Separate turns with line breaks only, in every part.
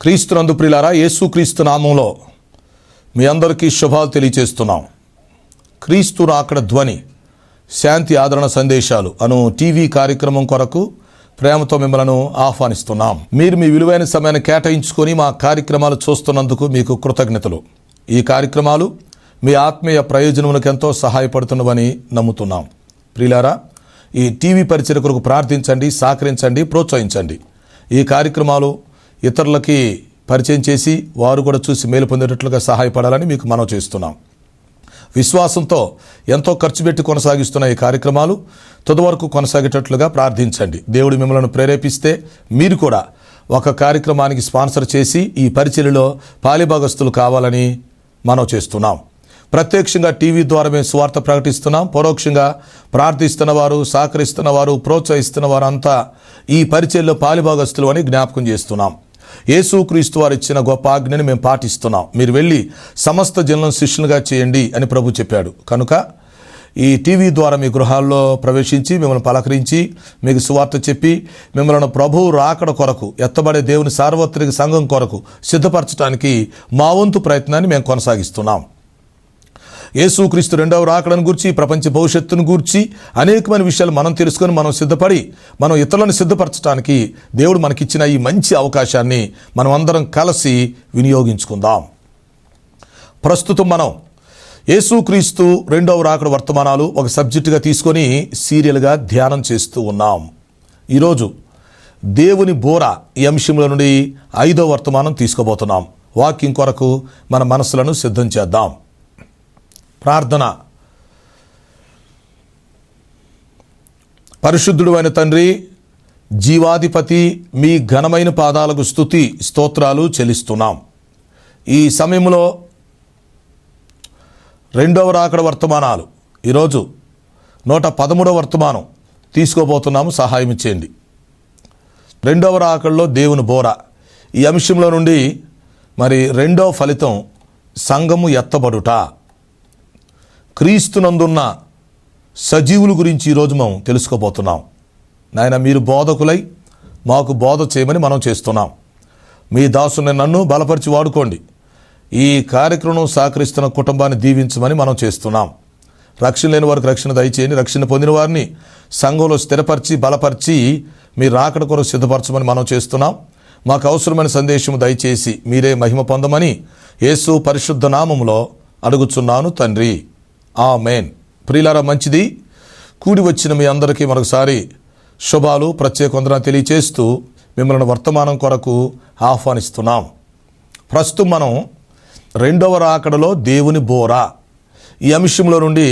క్రీస్తునందు ప్రియులారా, యేసుక్రీస్తు నామంలో మీ అందరికీ శుభాలు తెలియజేస్తున్నాం. క్రీస్తు రాకడ ధ్వని శాంతి ఆదరణ సందేశాలు అను టీవీ కార్యక్రమం కొరకు ప్రేమతో మిమ్మల్ని ఆహ్వానిస్తున్నాం. మీరు మీ విలువైన సమయాన్ని కేటాయించుకొని మా కార్యక్రమాలు చూస్తున్నందుకు మీకు కృతజ్ఞతలు. ఈ కార్యక్రమాలు మీ ఆత్మీయ ప్రయోజనములకు ఎంతో సహాయపడుతున్నవని నమ్ముతున్నాం. ప్రియులారా, ఈ టీవీ పరిచర్య కొరకు ప్రార్థించండి, సహకరించండి, ప్రోత్సహించండి. ఈ కార్యక్రమాలు ఇతరులకి పరిచయం చేసి వారు కూడా చూసి మేలు పొందేటట్లుగా సహాయపడాలని మీకు మనవి చేస్తున్నాం. విశ్వాసంతో ఎంతో ఖర్చు పెట్టి కొనసాగిస్తున్న ఈ కార్యక్రమాలు తుది వరకు కొనసాగేటట్లుగా ప్రార్థించండి. దేవుడు మిమ్మల్ని ప్రేరేపిస్తే మీరు కూడా ఒక కార్యక్రమానికి స్పాన్సర్ చేసి ఈ పరిచర్యలో పాలిభాగస్తులు కావాలని మనవి చేస్తున్నాం. ప్రత్యక్షంగా టీవీ ద్వారా మేము సువార్త ప్రకటిస్తున్నాం. పరోక్షంగా ప్రార్థిస్తున్న వారు, సహకరిస్తున్న వారు, ప్రోత్సహిస్తున్న వారు అంతా ఈ పరిచర్యలో పాలిభాగస్తులు అని జ్ఞాపకం చేస్తున్నాం. యేసుక్రీస్తు వారు ఇచ్చిన గొప్ప ఆజ్ఞని మేము పాటిస్తున్నాం. మీరు వెళ్ళి సమస్త జనులను శిష్యులుగా చేయండి అని ప్రభు చెప్పాడు. కనుక ఈ టీవీ ద్వారా మీ గృహాల్లో ప్రవేశించి మిమ్మల్ని పలకరించి మీకు సువార్త చెప్పి మిమ్మల్ని ప్రభువు రాకడ కొరకు ఎత్తబడే దేవుని సార్వత్రిక సంఘం కొరకు సిద్ధపరచడానికి మా వంతు ప్రయత్నాన్ని మేము కొనసాగిస్తున్నాం. యేసుక్రీస్తు రెండవ రాకడను గూర్చి, ప్రపంచ భవిష్యత్తును గూర్చి అనేకమైన విషయాలు మనం తెలుసుకొని మనం సిద్ధపడి మనం ఇతరులను సిద్ధపరచడానికి దేవుడు మనకిచ్చిన ఈ మంచి అవకాశాన్ని మనం అందరం కలిసి వినియోగించుకుందాం. ప్రస్తుతం మనం యేసుక్రీస్తు రెండవ రాకడ వర్తమానాలు ఒక సబ్జెక్టుగా తీసుకొని సీరియల్గా ధ్యానం చేస్తూ ఉన్నాం. ఈరోజు దేవుని బోర ఈ అంశంలో నుండి 5వ వర్తమానం తీసుకోబోతున్నాం. వాక్యం కొరకు మన మనసులను సిద్ధం చేద్దాం. ప్రార్థన. పరిశుద్ధుడు అయిన తండ్రి, జీవాధిపతి, మీ ఘనమైన పాదాలకు స్తుతి స్తోత్రాలు చెల్లిస్తున్నాం. ఈ సమయంలో రెండవ రాకడ వర్తమానాలు ఈరోజు 113వ వర్తమానం తీసుకోబోతున్నాము. సహాయం చేయండి. రెండవ రాకడలో దేవుని బోర ఈ అంశంలో నుండి మరి రెండవ ఫలితం సంఘము ఎత్తబడుట. క్రీస్తునందున్న సజీవుల గురించి ఈరోజు మనం తెలుసుకోబోతున్నాం. నాయన, మీరు బోధకులై మాకు బోధ చేయమని మనం చేస్తున్నాం. మీ దాసుని నన్ను బలపరిచి వాడుకోండి. ఈ కార్యక్రమం సహకరిస్తున్న కుటుంబాన్ని దీవించమని మనం చేస్తున్నాం. రక్షణ లేని వారికి రక్షణ దయచేయండి. రక్షణ పొందిన వారిని సంఘంలో స్థిరపరిచి బలపరిచి మీరు రాకడ కొరకు సిద్ధపరచమని మనం చేస్తున్నాం. మాకు అవసరమైన సందేశం దయచేసి మీరే మహిమ పొందమని యేసు పరిశుద్ధ నామములో అడుగుచున్నాను తండ్రి, ఆమేన్. ప్రియులారా, మంచిది. కూడి వచ్చిన మీ అందరికీ మరొకసారి శుభాలు, ప్రత్యేక వందనాలు తెలియచేస్తూ మిమ్మల్ని వర్తమానం కొరకు ఆహ్వానిస్తున్నాం. ప్రస్తుతం మనం రెండవ రాకడలో దేవుని బోర ఈ అంశంలో నుండి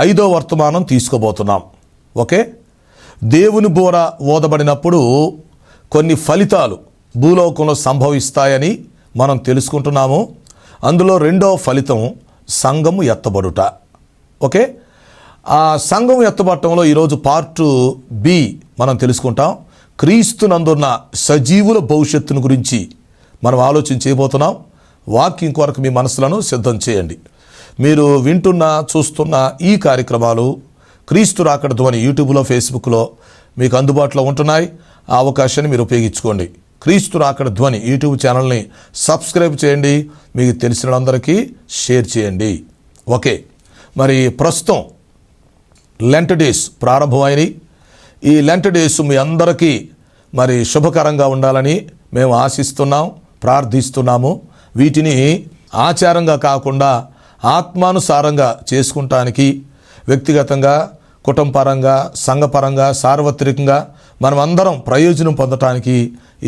5వ వర్తమానం తీసుకోబోతున్నాం. ఓకే. దేవుని బోర ఓదబడినప్పుడు కొన్ని ఫలితాలు భూలోకంలో సంభవిస్తాయని మనం తెలుసుకుంటున్నాము. అందులో రెండవ ఫలితం సంఘము ఎత్తబడుట. ఓకే. ఆ సంఘం ఎత్తబడటంలో ఈరోజు పార్ట్ బి మనం తెలుసుకుంటాం. క్రీస్తునందున్న సజీవుల భవిష్యత్తును గురించి మనం ఆలోచన చేయబోతున్నాం. వాక్యం కొరకు మీ మనసులను సిద్ధం చేయండి. మీరు వింటున్న చూస్తున్న ఈ కార్యక్రమాలు క్రీస్తు రాకడ ధ్వని యూట్యూబ్లో, ఫేస్బుక్లో మీకు అందుబాటులో ఉంటున్నాయి. ఆ అవకాశాన్ని మీరు ఉపయోగించుకోండి. క్రీస్తు రాకడ ధ్వని యూట్యూబ్ ఛానల్ని సబ్స్క్రైబ్ చేయండి. మీకు తెలిసిన వాళ్ళందరికీ షేర్ చేయండి. ఓకే. మరి ప్రస్తుతం లెంట్ డేస్ ప్రారంభమైనవి. ఈ లెంట్ డేస్ మీ అందరికీ మరి శుభకరంగా ఉండాలని మేము ఆశిస్తున్నాం, ప్రార్థిస్తున్నాము. వీటిని ఆచారంగా కాకుండా ఆత్మానుసారంగా చేసుకుంటానికి వ్యక్తిగతంగా, కుటుంబపరంగా, సంఘపరంగా, సార్వత్రికంగా మనం అందరం ప్రయోజనం పొందటానికి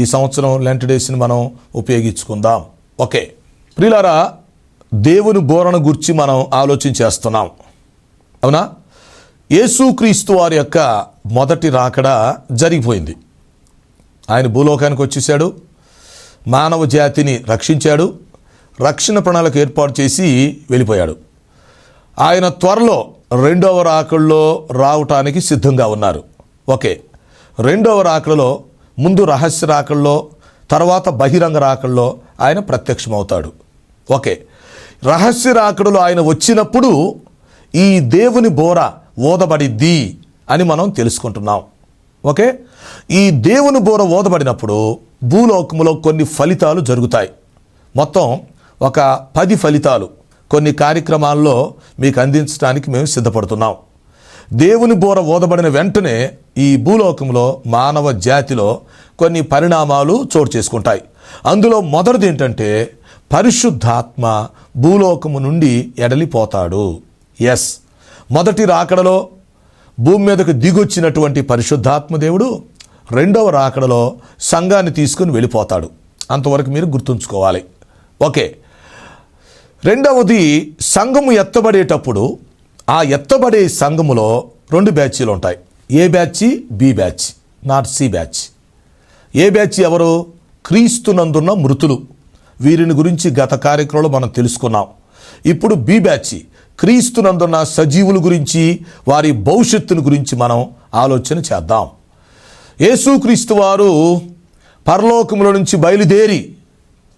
ఈ సంవత్సరం లెంట్ డేస్ని మనం ఉపయోగించుకుందాం. ఓకే. ప్రియులారా, దేవుని బోరను గురించి మనం ఆలోచన చేస్తున్నాం. అవునా? యేసుక్రీస్తు వారి యొక్క మొదటి రాకడ జరిగిపోయింది. ఆయన భూలోకానికి వచ్చేసాడు, మానవ జాతిని రక్షించాడు, రక్షణ ప్రణాళిక ఏర్పాటు చేసి వెళ్ళిపోయాడు. ఆయన త్వరలో రెండవ రాకడలో రావటానికి సిద్ధంగా ఉన్నారు. ఓకే. రెండవ రాకడలో ముందు రహస్య రాకడలో, తర్వాత బహిరంగ రాకడలో ఆయన ప్రత్యక్షమవుతాడు. ఓకే. రహస్య రాకడలో ఆయన వచ్చినప్పుడు ఈ దేవుని బోర ఓదబడిద్ది అని మనం తెలుసుకుంటున్నాం. ఓకే. ఈ దేవుని బోర ఓదబడినప్పుడు భూలోకములో కొన్ని ఫలితాలు జరుగుతాయి. మొత్తం ఒక 10 ఫలితాలు కొన్ని కార్యక్రమాల్లో మీకు అందించడానికి మేము సిద్ధపడుతున్నాం. దేవుని బోర ఊదబడిన వెంటనే ఈ భూలోకంలో మానవ జాతిలో కొన్ని పరిణామాలు చోటు చేసుకుంటాయి. అందులో మొదటిది ఏంటంటే పరిశుద్ధాత్మ భూలోకము నుండి ఎడలిపోతాడు. ఎస్, మొదటి రాకడలో భూమి మీదకు దిగొచ్చినటువంటి పరిశుద్ధాత్మ దేవుడు రెండవ రాకడలో సంఘాన్ని తీసుకుని వెళ్ళిపోతాడు. అంతవరకు మీరు గుర్తుంచుకోవాలి. ఓకే, రెండవది సంఘము ఎత్తబడేటప్పుడు ఆ ఎత్తబడే సంఘములో 2 బ్యాచీలు ఉంటాయి. A batch? B batch, not C batch. A batch ఎవరు? క్రీస్తునందున్న మృతులు. వీరిని గురించి గత కార్యక్రమంలో మనం తెలుసుకున్నాం. ఇప్పుడు బి బ్యాచ్, క్రీస్తునందున్న సజీవుల గురించి, వారి భవిష్యత్తును గురించి మనం ఆలోచన చేద్దాం. యేసుక్రీస్తు వారు పరలోకముల నుంచి బయలుదేరి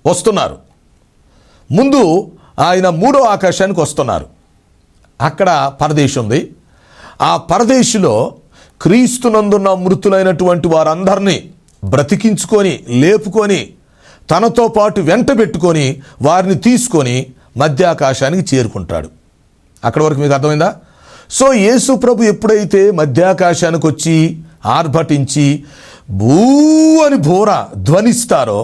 వస్తున్నారు. ముందు ఆయన 3వ ఆకాశానికి వస్తున్నారు. అక్కడ పరదేశం ఉంది. ఆ పరదేశంలో క్రీస్తునందున్న మృతులైనటువంటి వారందరినీ బ్రతికించుకొని లేపుకొని తనతో పాటు వెంట పెట్టుకొని వారిని తీసుకొని మధ్యాకాశానికి చేరుకుంటాడు. అక్కడి వరకు మీకు అర్థమైందా? సో యేసు ప్రభు ఎప్పుడైతే మధ్యాకాశానికి వచ్చి ఆర్భటించి భూ అని బోర ధ్వనిస్తారో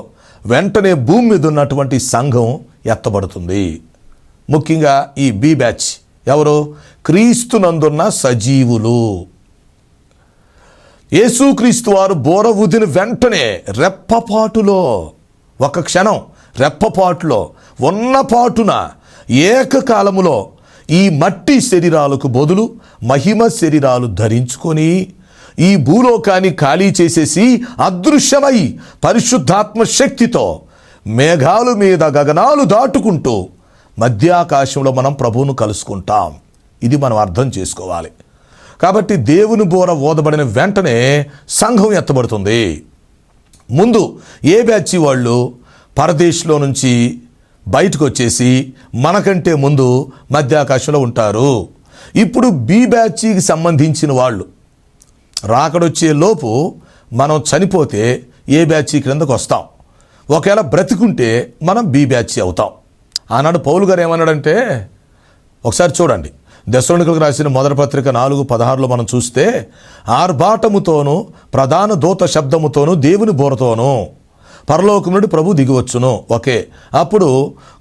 వెంటనే భూమి మీద ఉన్నటువంటి సంఘం ఎత్తబడుతుంది. ముఖ్యంగా ఈ బి బ్యాచ్ ఎవరు? క్రీస్తునందున్న సజీవులు. యేసుక్రీస్తు వారు బోర ఊదిన వెంటనే రెప్పపాటులో, ఒక క్షణం రెప్పపాటులో ఉన్నపాటున ఏకకాలములో ఈ మట్టి శరీరాలకు బదులు మహిమ శరీరాలు ధరించుకొని ఈ భూలోకాన్ని ఖాళీ చేసేసి అదృశ్యమై పరిశుద్ధాత్మ శక్తితో మేఘాలు మీద గగనాలు దాటుకుంటూ మధ్యాకాశంలో మనం ప్రభువును కలుసుకుంటాం. ఇది మనం అర్థం చేసుకోవాలి. కాబట్టి దేవుని బోర ఊదబడిన వెంటనే సంఘం ఎత్తబడుతుంది. ముందు ఏ బ్యాచ్ వాళ్ళు పరదేశంలో నుంచి బయటకు వచ్చేసి మనకంటే ముందు మధ్యాకాశంలో ఉంటారు. ఇప్పుడు బి బ్యాచ్కి సంబంధించిన వాళ్ళు రాకడొచ్చే లోపు మనం చనిపోతే ఏ బ్యాచ్ క్రిందకు వస్తాం. ఒకవేళ బ్రతికుంటే మనం బి బ్యాచ్ అవుతాం. ఆనాడు పౌలు గారు ఏమన్నాడంటే, ఒకసారి చూడండి, దెస్సలోనికీయులకు రాసిన మొదటి పత్రిక 4:16 మనం చూస్తే, ఆర్భాటముతోనూ ప్రధాన దూత శబ్దముతోనూ దేవుని బోరతోనూ పరలోకం నుండి ప్రభు దిగివచ్చును. ఓకే, అప్పుడు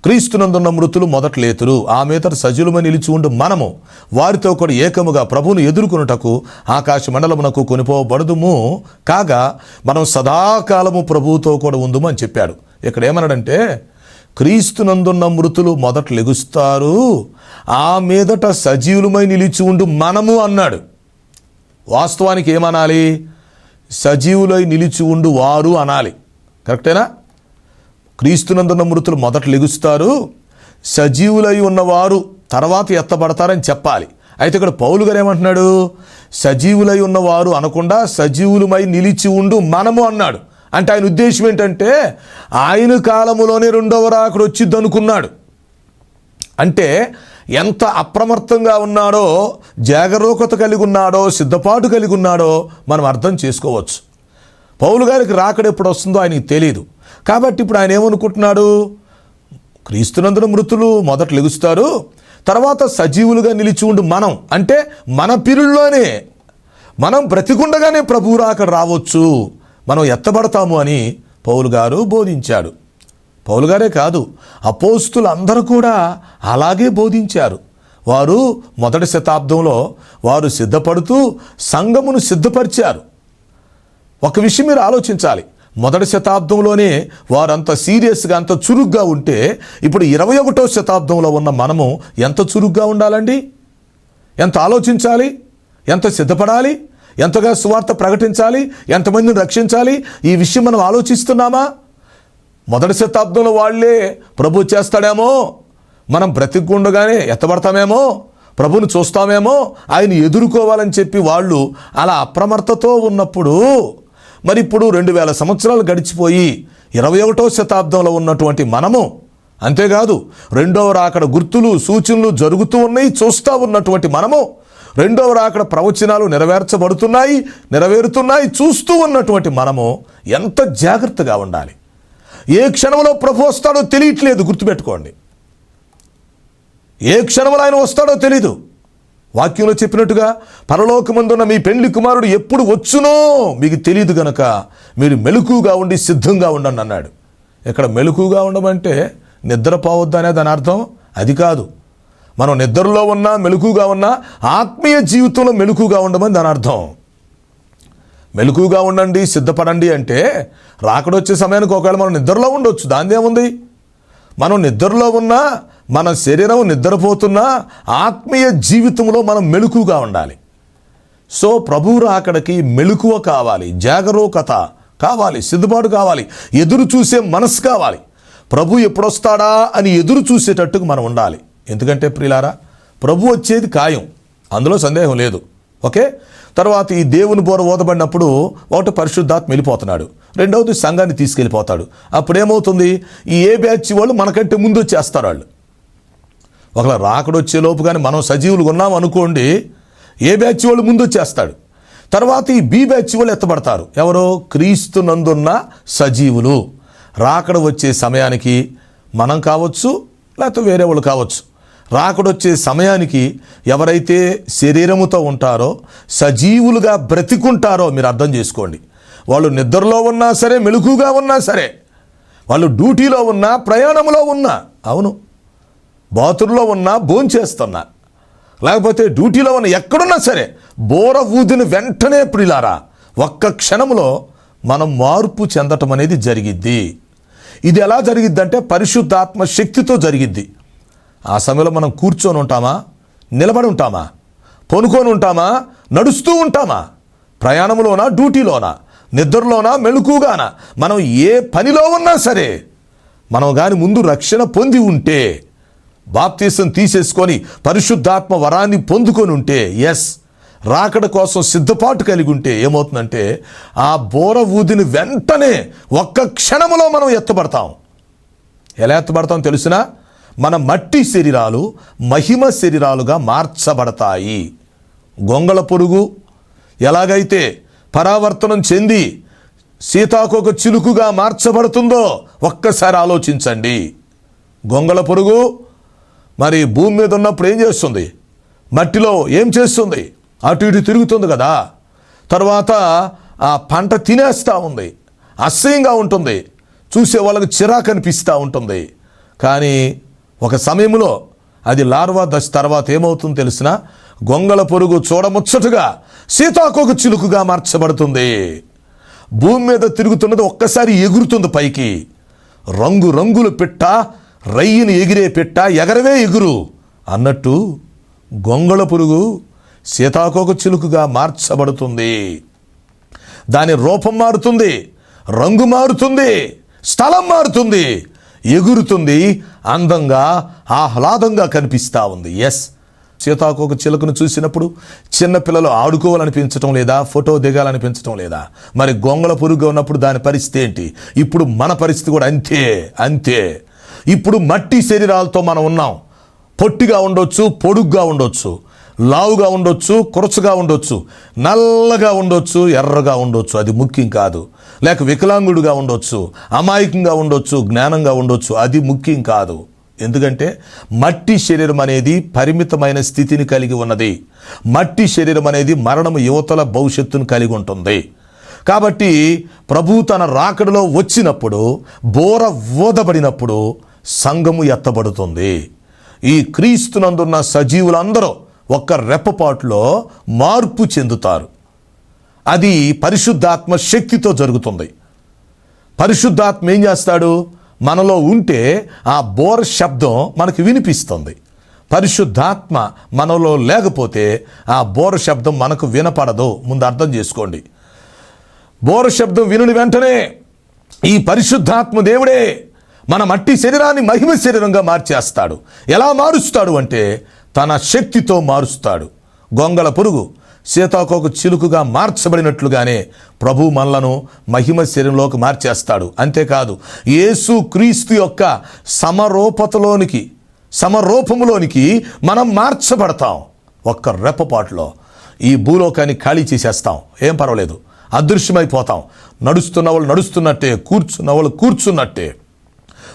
క్రీస్తునందున్న మృతులు మొదట లేతురు, ఆ మీదట సజీవులమై నిలిచి ఉండు మనము వారితో కూడా ఏకముగా ప్రభువును ఎదుర్కొనుటకు ఆకాశ మండలమునకు కొనిపోబడదుము, కాగా మనం సదాకాలము ప్రభువుతో కూడా ఉందుము అని చెప్పాడు. ఇక్కడ ఏమన్నాడంటే, క్రీస్తునందున్న మృతులు మొదట లెగుస్తారు, ఆ మీదట సజీవులమై నిలిచి ఉండు మనము అన్నాడు. వాస్తవానికి ఏమనాలి? సజీవులై నిలిచి ఉండు వారు అనాలి. కరెక్టేనా? క్రీస్తునందున్న మృతులు మొదట లెగుస్తారు, సజీవులై ఉన్నవారు తర్వాత ఎత్తబడతారని చెప్పాలి. అయితే ఇక్కడ పౌలు గారు ఏమంటున్నాడు? సజీవులై ఉన్నవారు అనకుండా సజీవులమై నిలిచి ఉండు మనము అన్నాడు. అంటే ఆయన ఉద్దేశం ఏంటంటే ఆయన కాలములోనే రెండవ రాకడ వచ్చిద్ది అనుకున్నాడు. అంటే ఎంత అప్రమత్తంగా ఉన్నాడో, జాగరూకత కలిగి ఉన్నాడో, సిద్ధపాటు కలిగి ఉన్నాడో మనం అర్థం చేసుకోవచ్చు. పౌలు గారికి రాకడ ఎప్పుడు వస్తుందో ఆయనకి తెలియదు. కాబట్టి ఇప్పుడు ఆయన ఏమనుకుంటున్నాడు? క్రీస్తునందున మృతులు మొదట లెగుస్తారు, తర్వాత సజీవులుగా నిలిచి ఉండు మనం, అంటే మన పిరుల్లోనే మనం బ్రతికుండగానే ప్రభువు రాకడ రావచ్చు, మనం ఎత్తబడతాము అని పౌలు గారు బోధించాడు. పౌలు గారే కాదు, అపోస్తులు అందరూ కూడా అలాగే బోధించారు. వారు మొదటి శతాబ్దంలో వారు సిద్ధపడుతూ సంఘమును సిద్ధపరిచారు. ఒక విషయం మీరు ఆలోచించాలి, మొదటి శతాబ్దంలోనే వారంత సీరియస్గా అంత చురుగ్గా ఉంటే ఇప్పుడు 21వ శతాబ్దంలో ఉన్న మనము ఎంత చురుగ్గా ఉండాలండి? ఎంత ఆలోచించాలి? ఎంత సిద్ధపడాలి? ఎంతగా సువార్త ప్రకటించాలి? ఎంతమందిని రక్షించాలి? ఈ విషయం మనం ఆలోచిస్తున్నామా? మొదటి శతాబ్దంలో వాళ్ళే ప్రభు చేస్తాడేమో, మనం బ్రతికుండగానే ఎత్తబడతామేమో, ప్రభుని చూస్తామేమో, ఆయన ఎదుర్కోవాలని చెప్పి వాళ్ళు అలా అప్రమత్తతో ఉన్నప్పుడు, మరి ఇప్పుడు 2000 సంవత్సరాలు గడిచిపోయి 21వ శతాబ్దంలో ఉన్నటువంటి మనము, అంతేకాదు రెండవ రాకడ గుర్తులు సూచనలు జరుగుతూ ఉన్నాయి, చూస్తూ ఉన్నటువంటి మనము రెండవ రాకడ ప్రవచనాలు నెరవేరుతున్నాయి. చూస్తూ ఉన్నటువంటి మనము ఎంత జాగ్రత్తగా ఉండాలి. ఏ క్షణంలో ప్రభు వస్తాడో తెలియట్లేదు, గుర్తుపెట్టుకోండి. ఏ క్షణంలో ఆయన వస్తాడో తెలీదు. వాక్యంలో చెప్పినట్టుగా పరలోకమందున్న మీ పెండ్లి కుమారుడు ఎప్పుడు వచ్చునో మీకు తెలియదు గనక మీరు మెలకుగా ఉండి సిద్ధంగా ఉండండి అన్నాడు. ఇక్కడ మెలకుగా ఉండమంటే నిద్రపోవద్దు అనే దాని అర్థం అది కాదు. మనం నిద్రలో ఉన్నా మెలకుగా ఉన్నా ఆత్మీయ జీవితంలో మెలకుగా ఉండమని దాని అర్థం. మెలకుగా ఉండండి, సిద్ధపడండి అంటే రాకడొచ్చే సమయానికి ఒకవేళ మనం నిద్రలో ఉండొచ్చు, దానిదేముంది. మనం నిద్రలో ఉన్నా, మన శరీరం నిద్రపోతున్నా ఆత్మీయ జీవితంలో మనం మెలకుగా ఉండాలి. సో ప్రభువు రాకడకి మెలకువ కావాలి, జాగరూకత కావాలి, సిద్ధపాటు కావాలి, ఎదురు చూసే మనసు కావాలి. ప్రభు ఎప్పుడొస్తాడా అని ఎదురు చూసేటట్టుకు మనం ఉండాలి. ఎందుకంటే ప్రియులారా, ప్రభు వచ్చేది ఖాయం, అందులో సందేహం లేదు. ఓకే, తర్వాత ఈ దేవుని బోర ఓదబడినప్పుడు ఒకటి పరిశుద్ధాత్మ వెళ్ళిపోతున్నాడు, రెండవది సంఘాన్ని తీసుకెళ్ళిపోతాడు. అప్పుడేమవుతుంది, ఈ ఏ బ్యాచ్ వాళ్ళు మనకంటే ముందు వచ్చేస్తారు. వాళ్ళు ఒకవేళ రాకడొచ్చే లోపు కానీ మనం సజీవులు ఉన్నాం అనుకోండి, ఏ బ్యాచ్ వాళ్ళు ముందు వచ్చేస్తాడు. తర్వాత ఈ బి బ్యాచ్ వాళ్ళు ఎత్తబడతారు. ఎవరో క్రీస్తునందున్న సజీవులు. రాకడ వచ్చే సమయానికి మనం కావచ్చు, లేకపోతే వేరే వాళ్ళు కావచ్చు. రాకడొచ్చే సమయానికి ఎవరైతే శరీరముతో ఉంటారో, సజీవులుగా బ్రతికుంటారో మీరు అర్థం చేసుకోండి. వాళ్ళు నిద్రలో ఉన్నా సరే, మెలకుగా ఉన్నా సరే, వాళ్ళు డ్యూటీలో ఉన్నా, ప్రయాణంలో ఉన్నా, అవును బాతుల్లో ఉన్నా, భోంచేస్తున్నా, లేకపోతే డ్యూటీలో ఉన్న ఎక్కడున్నా సరే, బోర ఊదిన వెంటనే ప్రియులారా ఒక్క క్షణంలో మనం మార్పు చెందటం అనేది జరిగిద్ది. ఇది ఎలా జరిగిద్దంటే పరిశుద్ధాత్మ శక్తితో జరిగిద్ది. ఆ సమయంలో మనం కూర్చొని ఉంటామా, నిలబడి ఉంటామా, పొనుకొని ఉంటామా, నడుస్తూ ఉంటామా, ప్రయాణంలోనా, డ్యూటీలోనా, నిద్రలోనా, మెలకుగానా, మనం ఏ పనిలో ఉన్నా సరే, మనం కానీ ముందు రక్షణ పొంది ఉంటే, బాప్తీసం తీసేసుకొని పరిశుద్ధాత్మ వరాన్ని పొందుకొని ఉంటే, ఎస్ రాకడ కోసం సిద్ధపాటు కలిగి ఉంటే ఏమవుతుందంటే ఆ బోర ఊదిన వెంటనే ఒక్క క్షణములో మనం ఎత్తబడతాం. ఎలా ఎత్తబడతాం తెలుసునా? మన మట్టి శరీరాలు మహిమ శరీరాలుగా మార్చబడతాయి. గొంగళ పురుగు ఎలాగైతే పరావర్తనం చెంది సీతాకోక చిలుకుగా మార్చబడుతుందో ఒక్కసారి ఆలోచించండి. గొంగళ పురుగు మరి భూమి మీద ఉన్నప్పుడు ఏం చేస్తుంది? మట్టిలో ఏం చేస్తుంది? అటు ఇటు తిరుగుతుంది కదా. తర్వాత ఆ పంట తినేస్తూ ఉంది, అసహ్యంగా ఉంటుంది, చూసే వాళ్ళకి చిరాకు అనిపిస్తూ ఉంటుంది. కానీ ఒక సమయంలో అది లార్వా దశ తర్వాత ఏమవుతుందో తెలిసిన గొంగళ పురుగు చూడముచ్చటగా సీతాకోక చిలుకుగా మార్చబడుతుంది. భూమి మీద తిరుగుతున్నది ఒక్కసారి ఎగురుతుంది పైకి. రంగు రంగులు పిట్ట, రయ్యిని ఎగిరే పిట్ట, ఎగరవే ఎగురు అన్నట్టు గొంగళ పురుగు సీతాకోక చిలుకుగా మార్చబడుతుంది. దాని రూపం మారుతుంది, రంగు మారుతుంది, స్థలం మారుతుంది, ఎగురుతుంది, అందంగా ఆహ్లాదంగా కనిపిస్తూ ఉంది. ఎస్, సీతాకోక చిలుకను చూసినప్పుడు చిన్నపిల్లలు ఆడుకోవాలనిపించటం లేదా? ఫోటో దిగాలనిపించటం లేదా? మరి గొంగళ పురుగు ఉన్నప్పుడు దాని పరిస్థితి ఏంటి? ఇప్పుడు మన పరిస్థితి కూడా అంతే. ఇప్పుడు మట్టి శరీరాలతో మనం ఉన్నాం. పొట్టిగా ఉండొచ్చు, పొడుగ్గా ఉండొచ్చు, లావుగా ఉండొచ్చు, కురచుగా ఉండొచ్చు, నల్లగా ఉండొచ్చు, ఎర్రగా ఉండొచ్చు, అది ముఖ్యం కాదు. లేక వికలాంగుడుగా ఉండొచ్చు, అమాయకంగా ఉండొచ్చు, జ్ఞానంగా ఉండొచ్చు, అది ముఖ్యం కాదు. ఎందుకంటే మట్టి శరీరం అనేది పరిమితమైన స్థితిని కలిగి ఉన్నది. మట్టి శరీరం అనేది మరణము యువతల భవిష్యత్తును కలిగి ఉంటుంది. కాబట్టి ప్రభు తన రాకడలో వచ్చినప్పుడు, బోర ఊదబడినప్పుడు సంఘము ఎత్తబడుతుంది. ఈ క్రీస్తునందున్న సజీవులందరూ ఒక్క రెప్పపాటులో మార్పు చెందుతారు. అది పరిశుద్ధాత్మ శక్తితో జరుగుతుంది. పరిశుద్ధాత్మ ఏం చేస్తాడు? మనలో ఉంటే ఆ బోర శబ్దం మనకు వినిపిస్తుంది. పరిశుద్ధాత్మ మనలో లేకపోతే ఆ బోర శబ్దం మనకు వినపడదు. ముందు అర్థం చేసుకోండి. బోర శబ్దం వినుని వెంటనే ఈ పరిశుద్ధాత్మ దేవుడే మన మట్టి శరీరాన్ని మహిమ శరీరంగా మార్చేస్తాడు. ఎలా మారుస్తాడు అంటే తన శక్తితో మారుస్తాడు. గొంగళ పురుగు సీతాకోక చిలుకుగా మార్చబడినట్లుగానే ప్రభు మనలను మహిమ శరీరంలోకి మార్చేస్తాడు. అంతేకాదు యేసు క్రీస్తు యొక్క సమరూపములోనికి మనం మార్చబడతాం. ఒక్క రెప్పపాటులో ఈ భూలోకాన్ని ఖాళీ చేసేస్తాం. ఏం పర్వాలేదు, అదృశ్యమైపోతాం. నడుస్తున్న వాళ్ళు నడుస్తున్నట్టే, కూర్చున్న వాళ్ళు కూర్చున్నట్టే,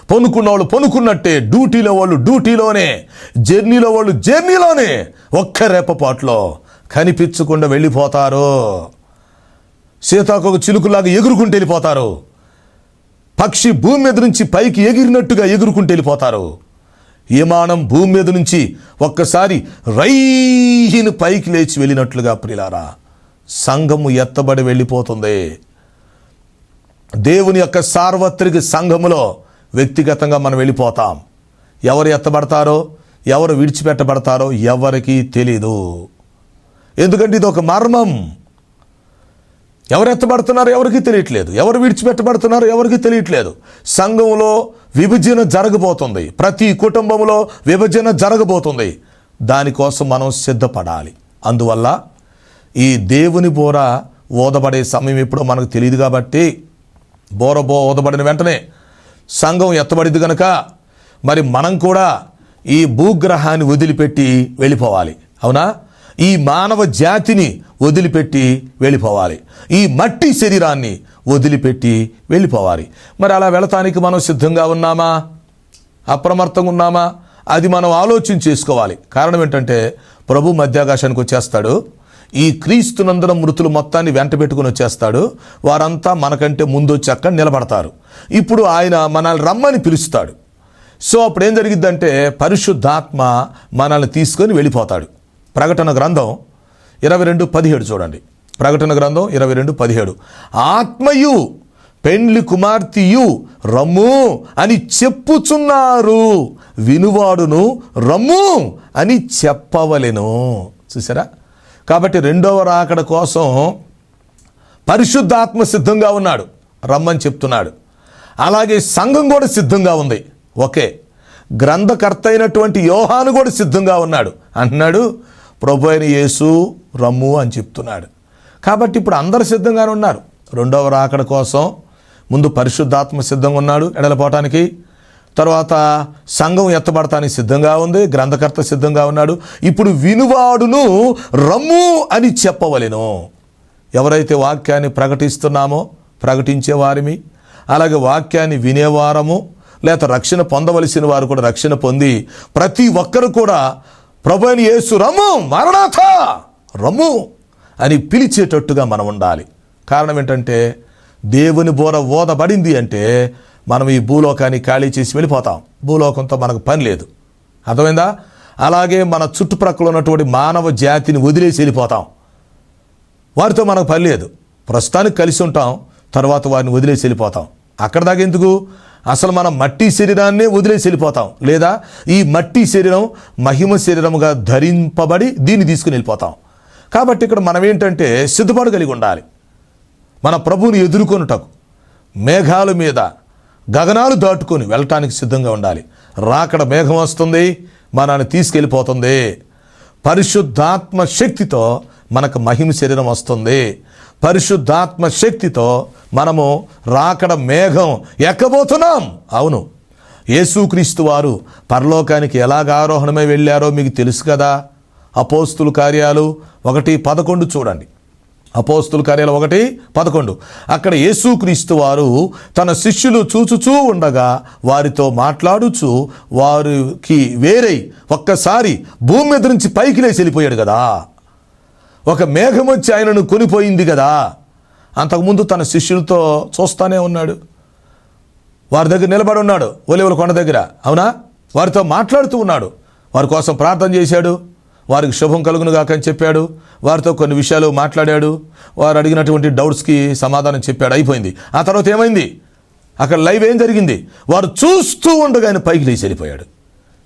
పనుకున్న వాళ్ళు పనుకున్నట్టే, డ్యూటీలో వాళ్ళు డ్యూటీలోనే, జర్నీలో వాళ్ళు జర్నీలోనే, ఒక్క రెప్పపాటులో కనిపించకుండా వెళ్ళిపోతారు. సీతాకోక చిలుకులాగా ఎగురుకుంటూ వెళ్ళిపోతారు. పక్షి భూమి మీద నుంచి పైకి ఎగిరినట్టుగా ఎగురుకుంటూ వెళ్ళిపోతారు. విమానం భూమి మీద నుంచి ఒక్కసారి రైహిని పైకి లేచి వెళ్ళినట్లుగా ప్రియులారా సంఘము ఎత్తబడి వెళ్ళిపోతుంది. దేవుని యొక్క సార్వత్రిక సంఘములో వ్యక్తిగతంగా మనం వెళ్ళిపోతాం. ఎవరు ఎత్తబడతారో, ఎవరు విడిచిపెట్టబడతారో ఎవరికీ తెలీదు. ఎందుకంటే ఇది ఒక మర్మం. ఎవరు ఎత్తబడుతున్నారో ఎవరికి తెలియట్లేదు, ఎవరు విడిచిపెట్టబడుతున్నారో ఎవరికి తెలియట్లేదు. సంఘంలో విభజన జరగబోతుంది. ప్రతి కుటుంబంలో విభజన జరగబోతుంది. దానికోసం మనం సిద్ధపడాలి. అందువల్ల ఈ దేవుని బోర ఓదబడే సమయం ఎప్పుడో మనకు తెలియదు కాబట్టి ఓదబడిన వెంటనే సంఘం ఎత్తబడింది కనుక మరి మనం కూడా ఈ భూగ్రహాన్ని వదిలిపెట్టి వెళ్ళిపోవాలి. అవునా? ఈ మానవ జాతిని వదిలిపెట్టి వెళ్ళిపోవాలి. ఈ మట్టి శరీరాన్ని వదిలిపెట్టి వెళ్ళిపోవాలి. మరి అలా వెళతానికి మనం సిద్ధంగా ఉన్నామా, అప్రమత్తంగా ఉన్నామా? అది మనం ఆలోచన చేసుకోవాలి. కారణం ఏంటంటే ప్రభు మధ్యాకాశానికి వచ్చేస్తాడు. ఈ క్రీస్తునందున మృతులు మొత్తాన్ని వెంట పెట్టుకుని వచ్చేస్తాడు. వారంతా మనకంటే ముందు వచ్చి అక్కడ నిలబడతారు. ఇప్పుడు ఆయన మనల్ని రమ్మని పిలుస్తాడు. సో అప్పుడు ఏం జరిగిద్దంటే పరిశుద్ధాత్మ మనల్ని తీసుకొని వెళ్ళిపోతాడు. ప్రకటన గ్రంథం 22:17 చూడండి. ప్రకటన గ్రంథం 22:17 ఆత్మయు పెండ్లి కుమార్తెయు రమ్ము అని చెప్పుచున్నారు, వినువాడును రమ్ము అని చెప్పవలెను. చూసారా? కాబట్టి రెండవ రాకడ కోసం పరిశుద్ధాత్మ సిద్ధంగా ఉన్నాడు, రమ్మని చెప్తున్నాడు. అలాగే సంఘం కూడా సిద్ధంగా ఉంది. ఓకే, గ్రంథకర్త అయినటువంటి యోహాను కూడా సిద్ధంగా ఉన్నాడు. అంటున్నాడు ప్రభు అయిన యేసు రమ్ము అని చెప్తున్నాడు. కాబట్టి ఇప్పుడు అందరు సిద్ధంగానే ఉన్నారు. రెండవ రాకడ కోసం ముందు పరిశుద్ధాత్మ సిద్ధంగా ఉన్నాడు ఎడలపోవటానికి. తర్వాత సంఘం ఎత్తబడటానికి సిద్ధంగా ఉంది, గ్రంథకర్త సిద్ధంగా ఉన్నాడు. ఇప్పుడు వినువాడును రమ్ము అని చెప్పవలెను. ఎవరైతే వాక్యాన్ని ప్రకటిస్తున్నామో ప్రకటించే వారిమి, అలాగే వాక్యాన్ని వినేవారము, లేక రక్షణ పొందవలసిన వారు కూడా రక్షణ పొంది ప్రతి ఒక్కరు కూడా ప్రభువైన యేసు రమ్ము, మరణాథ రమ్ము అని పిలిచేటట్టుగా మనం ఉండాలి. కారణం ఏంటంటే దేవుని బోర ఓదబడింది అంటే మనం ఈ భూలోకాన్ని ఖాళీ చేసి వెళ్ళిపోతాం. భూలోకంతో మనకు పని లేదు. అర్థమైందా? అలాగే మన చుట్టుప్రక్కల ఉన్నటువంటి మానవ జాతిని వదిలేసి వెళ్ళిపోతాం. వారితో మనకు పని లేదు. ప్రస్తుతానికి కలిసి ఉంటాం, తర్వాత వారిని వదిలేసి వెళ్ళిపోతాం. అక్కడ దాకా ఎందుకు? అసలు మనం మట్టి శరీరాన్నే వదిలేసి వెళ్ళిపోతాం. లేదా ఈ మట్టి శరీరం మహిమ శరీరముగా ధరింపబడి దీన్ని తీసుకుని వెళ్ళిపోతాం. కాబట్టి ఇక్కడ మనం ఏంటంటే సిద్ధపాటు కలిగి ఉండాలి. మన ప్రభువుని ఎదుర్కొనుటకు మేఘాల మీద గగనాలు దాటుకొని వెళ్ళటానికి సిద్ధంగా ఉండాలి. రాకడ మేఘం వస్తుంది, మనల్ని తీసుకెళ్ళిపోతుంది. పరిశుద్ధాత్మ శక్తితో మనకు మహిమ శరీరం వస్తుంది. పరిశుద్ధాత్మ శక్తితో మనము రాకడ మేఘం ఎక్కబోతున్నాం. అవును, యేసుక్రీస్తు వారు పరలోకానికి ఎలాగ ఆరోహణమై వెళ్ళారో మీకు తెలుసు కదా. అపోస్తుల కార్యాలు 1:11 చూడండి. అపోస్తుల కార్యాలు 1:11 అక్కడ యేసుక్రీస్తు వారు తన శిష్యులు చూచుచూ ఉండగా వారితో మాట్లాడుచు వారికి వేరై ఒక్కసారి భూమి మీద నుంచి పైకి లేచి వెళ్ళిపోయాడు కదా. ఒక మేఘం వచ్చి ఆయనను కొనిపోయింది కదా. అంతకుముందు తన శిష్యులతో చూస్తానే ఉన్నాడు. వారి దగ్గర నిలబడి ఉన్నాడు, ఒలీవల కొండ దగ్గర. అవునా? వారితో మాట్లాడుతూ ఉన్నాడు. వారి కోసం ప్రార్థన చేశాడు. వారికి శుభం కలుగును గాక అని చెప్పాడు. వారితో కొన్ని విషయాలు మాట్లాడాడు. వారు అడిగినటువంటి డౌట్స్కి సమాధానం చెప్పాడు. అయిపోయింది. ఆ తర్వాత ఏమైంది? అక్కడ లైవ్ ఏం జరిగింది? వారు చూస్తూ ఉండగా ఆయన పైకి లేచి వెళ్ళిపోయాడు.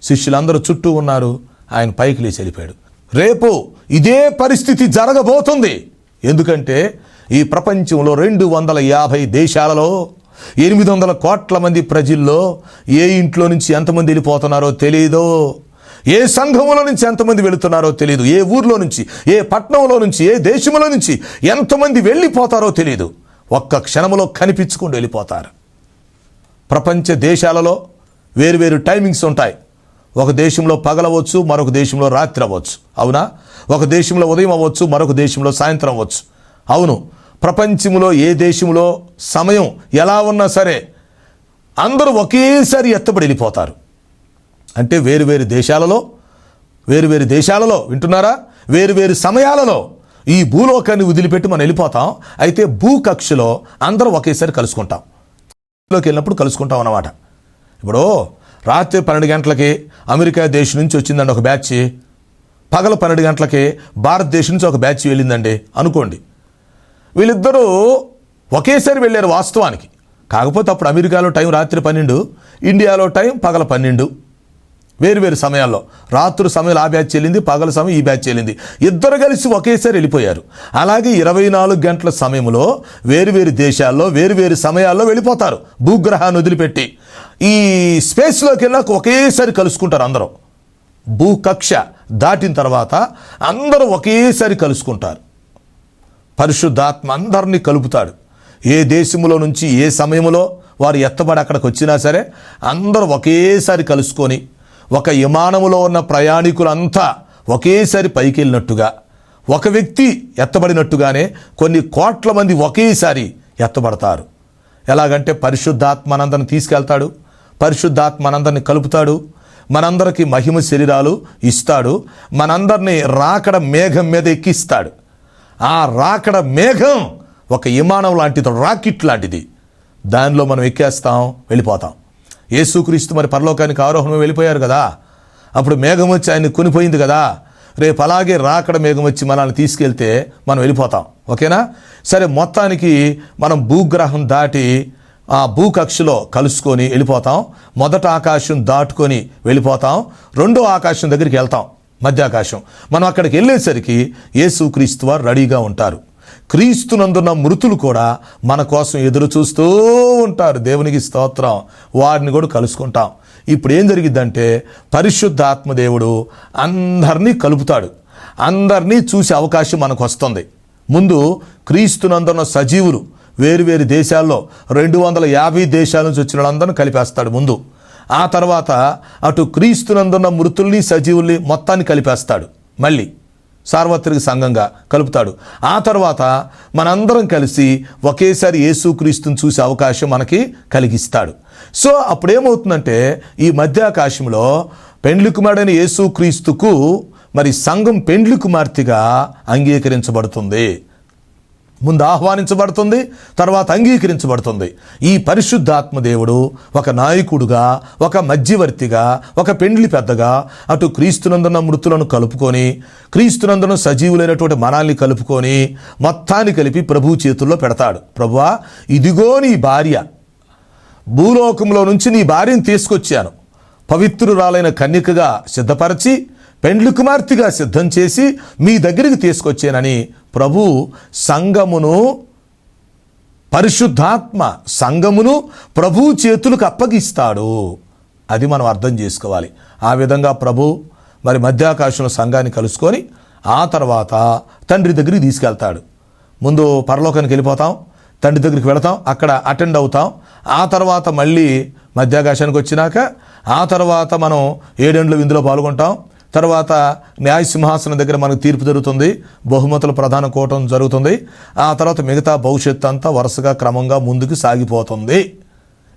శిష్యులందరూ చుట్టూ ఉన్నారు, ఆయన పైకి లేచి వెళ్ళిపోయాడు. రేపు ఇదే పరిస్థితి జరగబోతుంది. ఎందుకంటే ఈ ప్రపంచంలో 250 దేశాలలో 800 కోట్ల మంది ప్రజల్లో ఏ ఇంట్లో నుంచి ఎంతమంది వెళ్ళిపోతున్నారో తెలియదు. ఏ సంఘంలో నుంచి ఎంతమంది వెళుతున్నారో తెలియదు. ఏ ఊర్లో నుంచి, ఏ పట్టణంలో నుంచి, ఏ దేశంలో నుంచి ఎంతమంది వెళ్ళిపోతారో తెలియదు. ఒక్క క్షణంలో కనిపించుకుంటూ వెళ్ళిపోతారు. ప్రపంచ దేశాలలో వేరువేరు టైమింగ్స్ ఉంటాయి. ఒక దేశంలో పగలవచ్చు, మరొక దేశంలో రాత్రి అవ్వచ్చు. అవునా? ఒక దేశంలో ఉదయం అవ్వచ్చు, మరొక దేశంలో సాయంత్రం అవ్వచ్చు. అవును, ప్రపంచంలో ఏ దేశంలో సమయం ఎలా ఉన్నా సరే అందరూ ఒకేసారి ఎత్తబడి వెళ్ళిపోతారు. అంటే వేరువేరు దేశాలలో వింటున్నారా, వేరువేరు సమయాలలో ఈ భూలోకాన్ని వదిలిపెట్టి మనం వెళ్ళిపోతాం. అయితే భూకక్షలో అందరూ ఒకేసారి కలుసుకుంటాం. లోకి వెళ్ళినప్పుడు కలుసుకుంటాం అన్నమాట. ఇప్పుడు రాత్రి 12 గంటలకి అమెరికా దేశం నుంచి వచ్చిందండి ఒక బ్యాచ్, పగలు 12 గంటలకి భారతదేశం నుంచి ఒక బ్యాచ్ వెళ్ళిందండి అనుకోండి. వీళ్ళిద్దరూ ఒకేసారి వెళ్ళారు వాస్తవానికి. కాకపోతే అప్పుడు అమెరికాలో టైం రాత్రి 12, ఇండియాలో టైం పగల 12. వేరువేరు సమయాల్లో రాత్రి సమయంలో ఆ బ్యాచ్ వెళ్ళింది, పగల సమయం ఈ బ్యాచ్ వెళ్ళింది. ఇద్దరు కలిసి ఒకేసారి వెళ్ళిపోయారు. అలాగే 24 గంటల సమయంలో వేరువేరు దేశాల్లో వేరువేరు సమయాల్లో వెళ్ళిపోతారు. భూగ్రహాన్ని వదిలిపెట్టి ఈ స్పేస్లోకి వెళ్ళాక ఒకేసారి కలుసుకుంటారు అందరూ. భూకక్ష దాటిన తర్వాత అందరూ ఒకేసారి కలుసుకుంటారు. పరిశుద్ధాత్మ అందరినీ కలుపుతాడు. ఏ దేశంలో నుంచి ఏ సమయంలో వారు ఎత్తబడి అక్కడికి వచ్చినా సరే అందరూ ఒకేసారి కలుసుకొని ఒక విమానములో ఉన్న ప్రయాణికులంతా ఒకేసారి పైకి వెళ్ళినట్టుగా, ఒక వ్యక్తి ఎత్తబడినట్టుగానే కొన్ని కోట్ల మంది ఒకేసారి ఎత్తబడతారు. ఎలాగంటే పరిశుద్ధాత్మ మనందరిని తీసుకెళ్తాడు, పరిశుద్ధాత్మ మనందరిని కలుపుతాడు, మనందరికీ మహిమ శరీరాలు ఇస్తాడు, మనందరినీ రాకడ మేఘం మీద ఎక్కిస్తాడు. ఆ రాకడ మేఘం ఒక విమానం లాంటిది, రాకెట్ లాంటిది. దానిలో మనం ఎక్కేస్తాం, వెళ్ళిపోతాం. యేసుక్రీస్తు మరి పరలోకానికి ఆరోహణం వెళ్ళిపోయారు కదా, అప్పుడు మేఘం వచ్చి ఆయన్ని కొనిపోయింది కదా. రేపు అలాగే రాకడ మేఘం వచ్చి మనల్ని తీసుకెళ్తే మనం వెళ్ళిపోతాం. ఓకేనా? సరే, మొత్తానికి మనం భూగ్రహం దాటి ఆ భూకక్షలో కలుసుకొని వెళ్ళిపోతాం. మొదట ఆకాశం దాటుకొని వెళ్ళిపోతాం. రెండో ఆకాశం దగ్గరికి వెళ్తాం, మధ్యాకాశం. మనం అక్కడికి వెళ్ళేసరికి యేసుక్రీస్తు వారు రెడీగా ఉంటారు. క్రీస్తునందున్న మృతులు కూడా మన కోసం ఎదురు చూస్తూ ఉంటారు. దేవునికి స్తోత్రం. వారిని కూడా కలుసుకుంటాం. ఇప్పుడు ఏం జరిగిద్దంటే పరిశుద్ధాత్మ దేవుడు అందరినీ కలుపుతాడు. అందరినీ చూసే అవకాశం మనకు వస్తుంది. ముందు క్రీస్తునందున్న సజీవులు వేరువేరు దేశాల్లో 250 దేశాల నుంచి వచ్చిన వాళ్ళందరినీ కలిపేస్తాడు ముందు. ఆ తర్వాత అటు క్రీస్తునందున్న మృతుల్ని సజీవుల్ని మొత్తాన్ని కలిపేస్తాడు. మళ్ళీ సార్వత్రిక సంఘంగా కలుపుతాడు. ఆ తర్వాత మనందరం కలిసి ఒకేసారి యేసుక్రీస్తుని చూసే అవకాశం మనకి కలిగిస్తాడు. సో అప్పుడేమవుతుందంటే ఈ మధ్యాకాశంలో పెండ్లి కుమారుడైన యేసుక్రీస్తుకు మరి సంఘం పెండ్లి కుమార్తెగా అంగీకరించబడుతుంది. ముందు ఆహ్వానించబడుతుంది, తర్వాత అంగీకరించబడుతుంది. ఈ పరిశుద్ధాత్మ దేవుడు ఒక నాయకుడుగా, ఒక మధ్యవర్తిగా, ఒక పెండ్లి పెద్దగా అటు క్రీస్తునందున్న మృతులను కలుపుకొని, క్రీస్తునందున సజీవులైనటువంటి మనల్ని కలుపుకొని మొత్తాన్ని కలిపి ప్రభువు చేతుల్లో పెడతాడు. ప్రభువా, ఇదిగో నీ భార్య, భూలోకంలో నుంచి నీ భార్యను తీసుకొచ్చాను, పవిత్రురాలైన కన్యకగా సిద్ధపరచి పెండ్లి కుమార్తెగా సిద్ధం చేసి మీ దగ్గరికి తీసుకొచ్చానని ప్రభు సంఘమును, పరిశుద్ధాత్మ సంఘమును ప్రభు చేతులకు అప్పగిస్తాడు. అది మనం అర్థం చేసుకోవాలి. ఆ విధంగా ప్రభు మరి మధ్యాకాశంలో సంఘాన్ని కలుసుకొని ఆ తర్వాత తండ్రి దగ్గరికి తీసుకెళ్తాడు. ముందు పరలోకానికి వెళ్ళిపోతాం, తండ్రి దగ్గరికి వెళతాం, అక్కడ అటెండ్ అవుతాం. ఆ తర్వాత మళ్ళీ మధ్యాకాశానికి వచ్చినాక ఆ తర్వాత మనం 7 ఏండ్ల విందులో పాల్గొంటాం. తర్వాత న్యాయ సింహాసనం దగ్గర మనకు తీర్పు జరుగుతుంది, బహుమతుల ప్రధాన కూటం జరుగుతుంది. ఆ తర్వాత మిగతా భవిష్యత్తు అంతా వరుసగా క్రమంగా ముందుకు సాగిపోతుంది.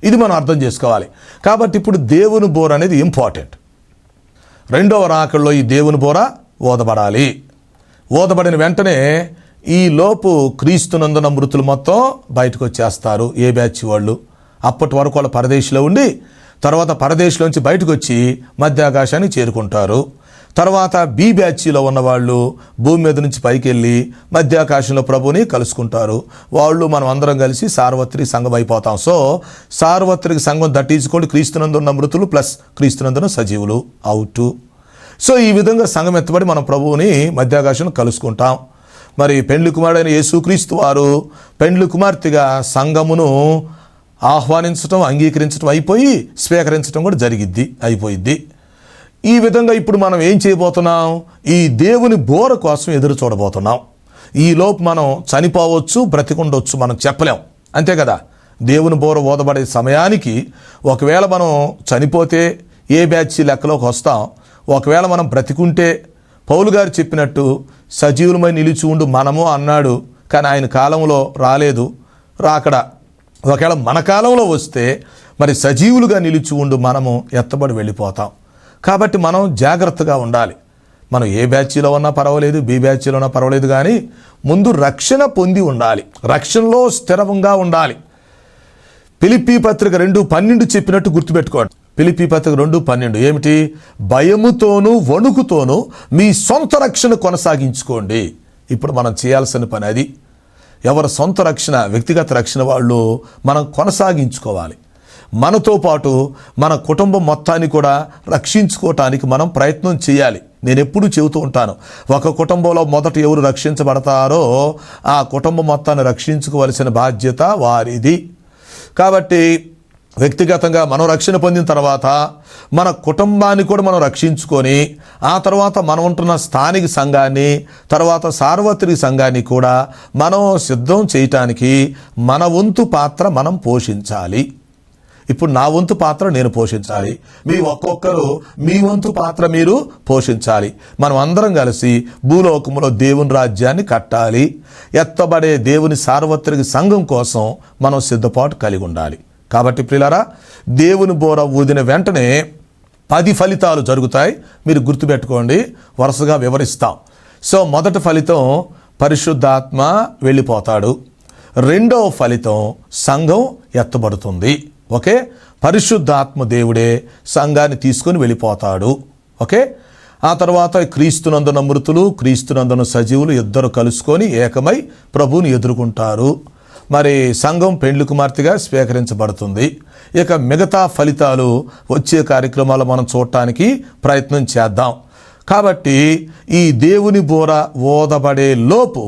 ఇది మనం అర్థం చేసుకోవాలి. కాబట్టి ఇప్పుడు దేవుని బోర అనేది ఇంపార్టెంట్. రెండవ రాకడలో ఈ దేవుని బోర ఓదబడాలి. ఓదబడిన వెంటనే ఈ లోపు క్రీస్తునందున మృతులు మొత్తం బయటకు వచ్చేస్తారు. ఏ బ్యాచ్ వాళ్ళు అప్పటి వరకు వాళ్ళ పరదేశంలో ఉండి తర్వాత పరదేశంలోంచి బయటకు వచ్చి మధ్యాకాశాన్ని చేరుకుంటారు. తర్వాత బి బ్యాచ్లో ఉన్నవాళ్ళు భూమి మీద నుంచి పైకి వెళ్ళి మధ్యాకాశంలో ప్రభుని కలుసుకుంటారు. వాళ్ళు మనం అందరం కలిసి సార్వత్రిక సంఘం అయిపోతాం. సో సార్వత్రిక సంఘం దట్టించుకోండి, క్రీస్తునందున్న మృతులు ప్లస్ క్రీస్తునందున్న సజీవులు అవుట్. సో ఈ విధంగా సంఘం ఎత్తబడి మనం ప్రభువుని మధ్యాకాశంలో కలుసుకుంటాం. మరి పెండ్లి కుమారుడైన యేసుక్రీస్తు వారు పెండ్లి కుమార్తెగా సంఘమును ఆహ్వానించడం, అంగీకరించడం అయిపోయి స్వీకరించడం కూడా అయిపోయిద్ది. ఈ విధంగా ఇప్పుడు మనం ఏం చేయబోతున్నాం? ఈ దేవుని బోర కోసం ఎదురు చూడబోతున్నాం. ఈ లోపు మనం చనిపోవచ్చు, బ్రతికుండొచ్చు, మనం చెప్పలేం. అంతే కదా. దేవుని బోర ఓదబడే సమయానికి ఒకవేళ మనం చనిపోతే ఏ బ్యాచ్ లెక్కలోకి వస్తాం. ఒకవేళ మనం బ్రతికుంటే పౌలు గారు చెప్పినట్టు సజీవులమై నిలిచి ఉండు మనము అన్నాడు, కానీ ఆయన కాలంలో రాలేదు రాకడా. ఒకవేళ మన కాలంలో వస్తే మరి సజీవులుగా నిలిచి ఉండు మనము ఎత్తబడి వెళ్ళిపోతాం. కాబట్టి మనం జాగ్రత్తగా ఉండాలి. మనం ఏ బ్యాచ్లో ఉన్నా పర్వాలేదు, బి బ్యాచ్లో ఉన్నా పర్వాలేదు, కానీ ముందు రక్షణ పొంది ఉండాలి, రక్షణలో స్థిరంగా ఉండాలి. ఫిలిప్పీ పత్రిక 2:12 చెప్పినట్టు గుర్తుపెట్టుకోండి. ఫిలిప్పీ పత్రిక 2:12 ఏమిటి? భయముతోనూ వణుకుతోనూ మీ సొంత రక్షణ కొనసాగించుకోండి. ఇప్పుడు మనం చేయాల్సిన పని అది. ఎవరి సొంత రక్షణ, వ్యక్తిగత రక్షణ వాళ్ళు మనం కొనసాగించుకోవాలి. మనతో పాటు మన కుటుంబం మొత్తాన్ని కూడా రక్షించుకోవటానికి మనం ప్రయత్నం చేయాలి. నేను ఎప్పుడూ చెబుతూ ఉంటాను, ఒక కుటుంబంలో మొదట ఎవరు రక్షించబడతారో ఆ కుటుంబం మొత్తాన్ని రక్షించుకోవలసిన బాధ్యత వారిది. కాబట్టి వ్యక్తిగతంగా మనం రక్షణ పొందిన తర్వాత మన కుటుంబాన్ని కూడా మనం రక్షించుకొని ఆ తర్వాత మనం ఉంటున్న స్థానిక సంఘాన్ని, తర్వాత సార్వత్రిక సంఘాన్ని కూడా మనం సిద్ధం చేయటానికి మన వంతు పాత్ర మనం పోషించాలి. ఇప్పుడు నా వంతు పాత్ర నేను పోషించాలి, మీ ఒక్కొక్కరు మీ వంతు పాత్ర మీరు పోషించాలి. మనం అందరం కలిసి భూలోకములో దేవుని రాజ్యాన్ని కట్టాలి. ఎత్తబడే దేవుని సార్వత్రిక సంఘం కోసం మనం సిద్ధపాటు కలిగి ఉండాలి. కాబట్టి ప్రియులారా, దేవుని బోర ఊదిన వెంటనే 10 ఫలితాలు జరుగుతాయి. మీరు గుర్తుపెట్టుకోండి, వరుసగా వివరిస్తాం. సో మొదటి ఫలితం పరిశుద్ధాత్మ వెళ్ళిపోతాడు. రెండవ ఫలితం సంఘం ఎత్తబడుతుంది. ఓకే, పరిశుద్ధాత్మ దేవుడే సంఘాన్ని తీసుకొని వెళ్ళిపోతాడు. ఓకే, ఆ తర్వాత క్రీస్తునందున మృతులు, క్రీస్తునందున సజీవులు ఇద్దరు కలుసుకొని ఏకమై ప్రభువుని ఎదుర్కొంటారు. మరి సంఘం పెండ్లి కుమార్తెగా స్వీకరించబడుతుంది. ఇక మిగతా ఫలితాలు వచ్చే కార్యక్రమాలు మనం చూడటానికి ప్రయత్నం చేద్దాం. కాబట్టి ఈ దేవుని బోర ఓదబడే లోపు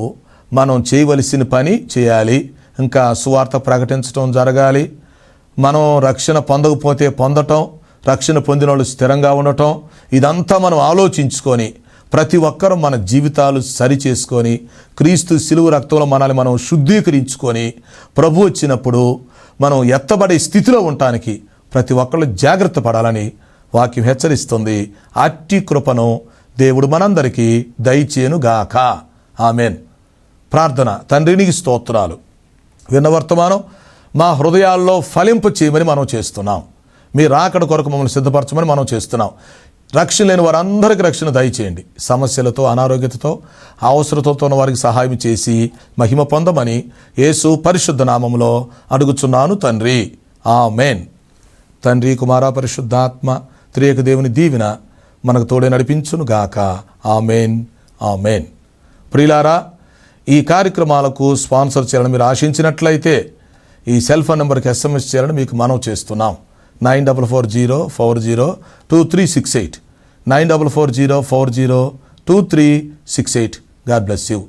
మనం చేయవలసిన పని చేయాలి. ఇంకా సువార్త ప్రకటించడం జరగాలి. మనం రక్షణ పొందకపోతే పొందటం, రక్షణ పొందిన వాళ్ళు స్థిరంగా ఉండటం, ఇదంతా మనం ఆలోచించుకొని ప్రతి ఒక్కరూ మన జీవితాలు సరి చేసుకొని క్రీస్తు శిలువ రక్తంలో మనల్ని మనం శుద్ధీకరించుకొని ప్రభు వచ్చినప్పుడు మనం ఎత్తబడే స్థితిలో ఉండటానికి ప్రతి ఒక్కళ్ళు జాగ్రత్త పడాలని వాక్యం హెచ్చరిస్తుంది. అట్టి కృపను దేవుడు మనందరికీ దయచేయునుగాక. ఆమెన్. ప్రార్థన. తండ్రి, నీకు స్తోత్రాలు. విన్న వర్తమానం మా హృదయాల్లో ఫలింపు చేయమని మనం చేస్తున్నాం. మీ రాకడ కొరకు మమ్మల్ని సిద్ధపరచమని మనం చేస్తున్నాం. రక్షణ లేని వారందరికీ రక్షణ దయచేయండి. సమస్యలతో, అనారోగ్యతతో, అవసరతతో ఉన్న వారికి సహాయం చేసి మహిమ పొందమని యేసు పరిశుద్ధ నామములో అడుగుచున్నాను తండ్రి. ఆమెన్. తండ్రి, కుమార, పరిశుద్ధాత్మ త్రియేక దేవుని దీవెన మనకు తోడే నడిపించును గాక. ఆమెన్. ఆమెన్. ప్రియులారా, ఈ కార్యక్రమాలకు స్పాన్సర్ చేయాలని మీరు ఆశించినట్లయితే ఈ సెల్ ఫోన్ నెంబర్కి SMS చేయాలని మీకు మనవి చేస్తున్నాం. 9440402368 9440402368. God bless you.